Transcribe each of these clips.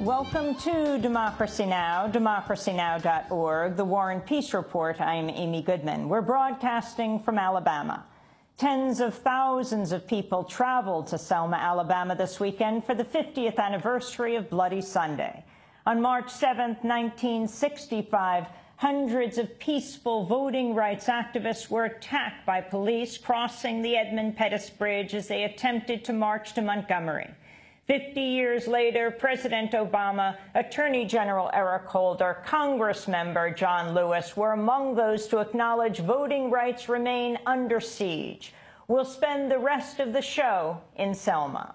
Welcome to Democracy Now!, democracynow.org, the War and Peace Report. I'm Amy Goodman. We're broadcasting from Alabama. Tens of thousands of people traveled to Selma, Alabama this weekend for the 50th anniversary of Bloody Sunday. On March 7, 1965, hundreds of peaceful voting rights activists were attacked by police crossing the Edmund Pettus Bridge as they attempted to march to Montgomery. 50 years later, President Obama, Attorney General Eric Holder, Congressmember John Lewis were among those to acknowledge voting rights remain under siege. We'll spend the rest of the show in Selma.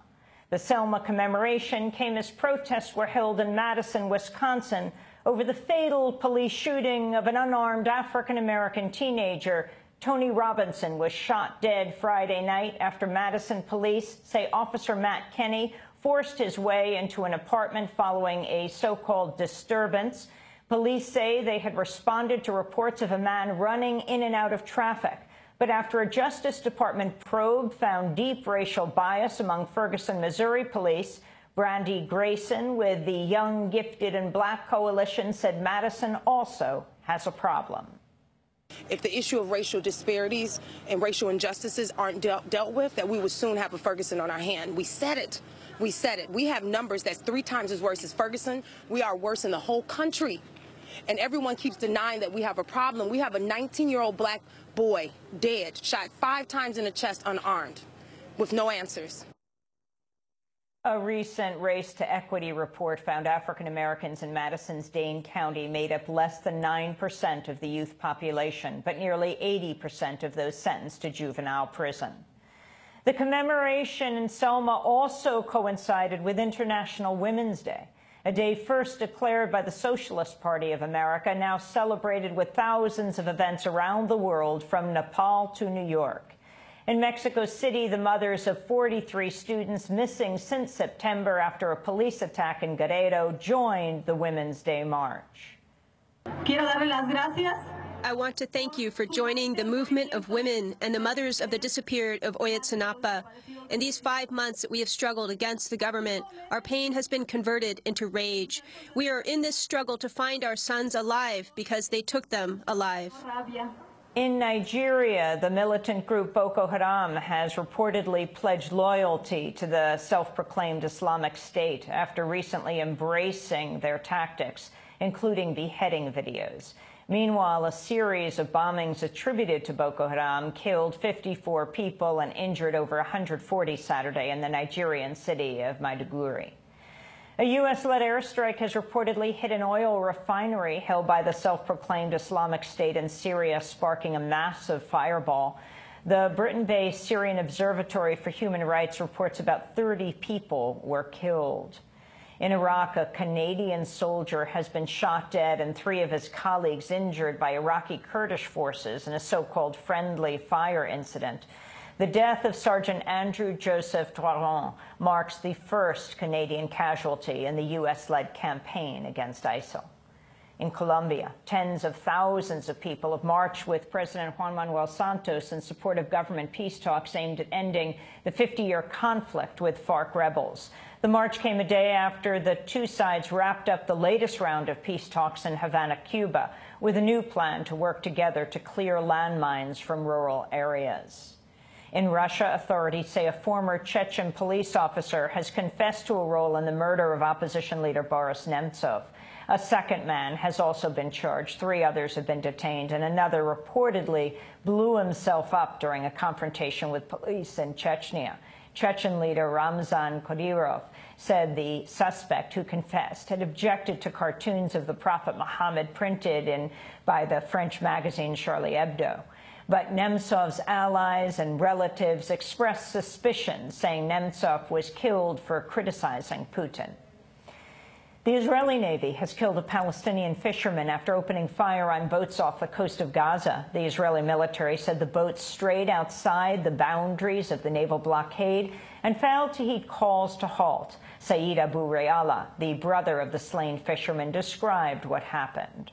The Selma commemoration came as protests were held in Madison, Wisconsin, over the fatal police shooting of an unarmed African-American teenager. Tony Robinson was shot dead Friday night after Madison police say Officer Matt Kenney forced his way into an apartment following a so-called disturbance. Police say they had responded to reports of a man running in and out of traffic. But after a Justice Department probe found deep racial bias among Ferguson, Missouri police, Brandy Grayson with the Young, Gifted, and Black Coalition said Madison also has a problem. If the issue of racial disparities and racial injustices aren't dealt with, that we would soon have a Ferguson on our hand. We said it. We said it. We have numbers that's 3 times as worse as Ferguson. We are worse in the whole country. And everyone keeps denying that we have a problem. We have a 19-year-old black boy dead, shot 5 times in the chest unarmed, with no answers. A recent Race to Equity report found African Americans in Madison's Dane County made up less than 9% of the youth population, but nearly 80% of those sentenced to juvenile prison. The commemoration in Selma also coincided with International Women's Day, a day first declared by the Socialist Party of America, now celebrated with thousands of events around the world from Nepal to New York. In Mexico City, the mothers of 43 students missing since September after a police attack in Guerrero joined the Women's Day March. Quiero darle las gracias. I want to thank you for joining the movement of women and the mothers of the disappeared of Ayotzinapa. In these 5 months that we have struggled against the government, our pain has been converted into rage. We are in this struggle to find our sons alive because they took them alive. In Nigeria, the militant group Boko Haram has reportedly pledged loyalty to the self-proclaimed Islamic State after recently embracing their tactics, including beheading videos. Meanwhile, a series of bombings attributed to Boko Haram killed 54 people and injured over 140 Saturday in the Nigerian city of Maiduguri. A U.S.-led airstrike has reportedly hit an oil refinery held by the self-proclaimed Islamic State in Syria, sparking a massive fireball. The Britain-based Syrian Observatory for Human Rights reports about 30 people were killed. In Iraq, a Canadian soldier has been shot dead and 3 of his colleagues injured by Iraqi Kurdish forces in a so-called friendly fire incident. The death of Sergeant Andrew Joseph Drouin marks the first Canadian casualty in the U.S.-led campaign against ISIL. In Colombia, tens of thousands of people have marched with President Juan Manuel Santos in support of government peace talks aimed at ending the 50-year conflict with FARC rebels. The march came a day after the 2 sides wrapped up the latest round of peace talks in Havana, Cuba, with a new plan to work together to clear landmines from rural areas. In Russia, authorities say a former Chechen police officer has confessed to a role in the murder of opposition leader Boris Nemtsov. A second man has also been charged. 3 others have been detained, and another reportedly blew himself up during a confrontation with police in Chechnya. Chechen leader Ramzan Kadyrov said the suspect, who confessed, had objected to cartoons of the Prophet Muhammad printed by the French magazine Charlie Hebdo. But Nemtsov's allies and relatives expressed suspicion, saying Nemtsov was killed for criticizing Putin. The Israeli Navy has killed a Palestinian fisherman after opening fire on boats off the coast of Gaza. The Israeli military said the boats strayed outside the boundaries of the naval blockade and failed to heed calls to halt. Saeed Abu Rayala, the brother of the slain fisherman, described what happened.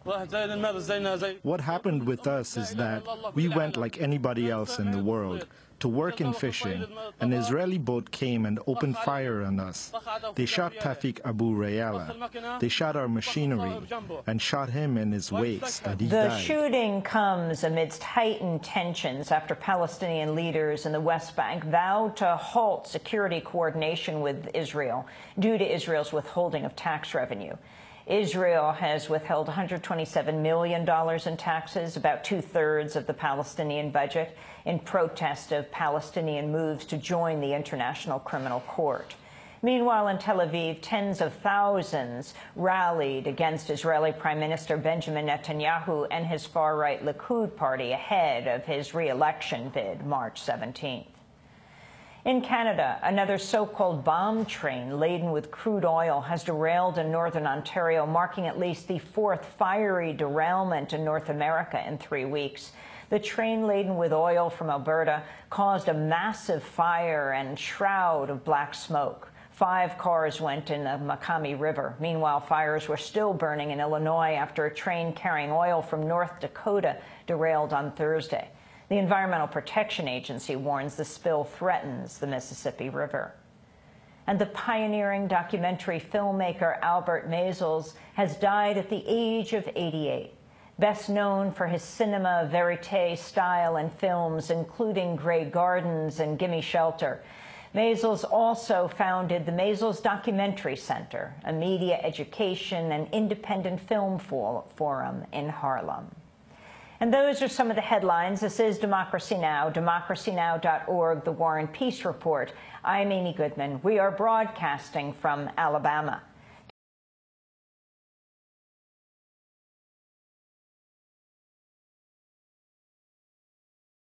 What happened with us is that we went like anybody else in the world to work in fishing. An Israeli boat came and opened fire on us. They shot Tafik Abu Rayala. They shot our machinery and shot him in his waist, and he died. The shooting comes amidst heightened tensions after Palestinian leaders in the West Bank vowed to halt security coordination with Israel due to Israel's withholding of tax revenue. Israel has withheld $127 million in taxes, about two-thirds of the Palestinian budget, in protest of Palestinian moves to join the International Criminal Court. Meanwhile, in Tel Aviv, tens of thousands rallied against Israeli Prime Minister Benjamin Netanyahu and his far-right Likud party ahead of his re-election bid March 17th. In Canada, another so-called bomb train laden with crude oil has derailed in northern Ontario, marking at least the fourth fiery derailment in North America in 3 weeks. The train laden with oil from Alberta caused a massive fire and shroud of black smoke. 5 cars went in the Macomb River. Meanwhile, fires were still burning in Illinois after a train carrying oil from North Dakota derailed on Thursday. The Environmental Protection Agency warns the spill threatens the Mississippi River. And the pioneering documentary filmmaker Albert Maysles has died at the age of 88. Best known for his cinema verite style in films including Grey Gardens and Gimme Shelter, Maysles also founded the Maysles Documentary Center, a media education and independent film forum in Harlem. And those are some of the headlines. This is Democracy Now!, democracynow.org, The War and Peace Report. I'm Amy Goodman. We are broadcasting from Alabama.